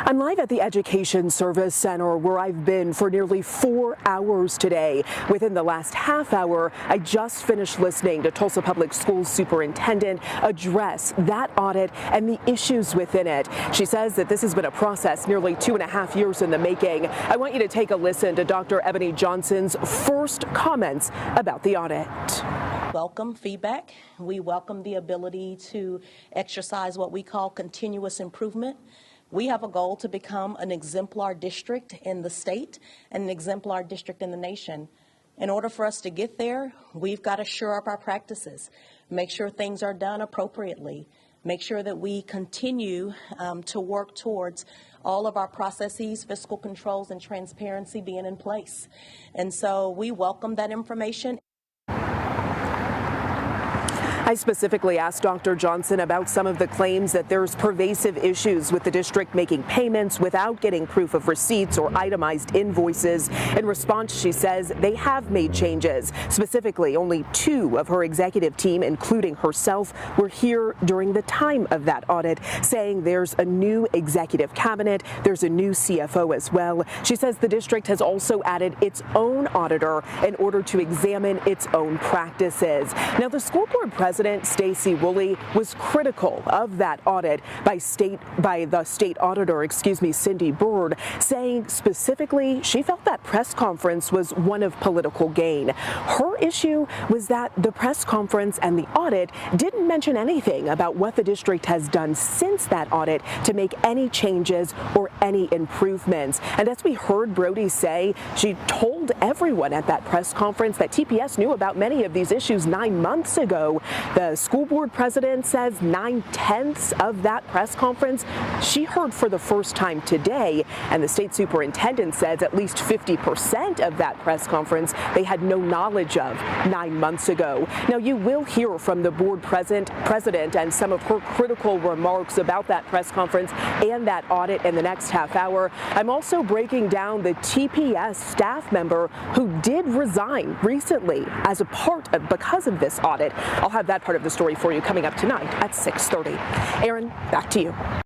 I'm live at the Education Service Center where I've been for nearly 4 hours today. Within the last half hour, I just finished listening to Tulsa Public Schools Superintendent address that audit and the issues within it. She says that this has been a process nearly 2.5 years in the making. I want you to take a listen to Dr. Ebony Johnson's first comments about the audit. Welcome feedback. We welcome the ability to exercise what we call continuous improvement. We have a goal to become an exemplar district in the state and an exemplar district in the nation. In order for us to get there, we've got to shore up our practices, make sure things are done appropriately, make sure that we continue to work towards all of our processes, fiscal controls, and transparency being in place. And so we welcome that information. I specifically asked Dr. Johnson about some of the claims that there's pervasive issues with the district making payments without getting proof of receipts or itemized invoices. In response, she says they have made changes. Specifically, only 2 of her executive team, including herself, were here during the time of that audit, saying there's a new executive cabinet, there's a new CFO as well. She says the district has also added its own auditor in order to examine its own practices. Now, the school board president, Stacey Woolley, was critical of that audit by the state auditor, Cindy Bird, saying specifically she felt that press conference was one of political gain. Her issue was that the press conference and the audit didn't mention anything about what the district has done since that audit to make any changes or any improvements. And as we heard Brody say, she told everyone at that press conference that TPS knew about many of these issues 9 months ago. The school board president says 9/10 of that press conference she heard for the first time today, and the state superintendent says at least 50% of that press conference they had no knowledge of 9 months ago. Now, you will hear from the board president and some of her critical remarks about that press conference and that audit in the next half hour. I'm also breaking down the TPS staff member who did resign recently because of this audit. I'll have that part of the story for you coming up tonight at 6:30. Aaron, back to you.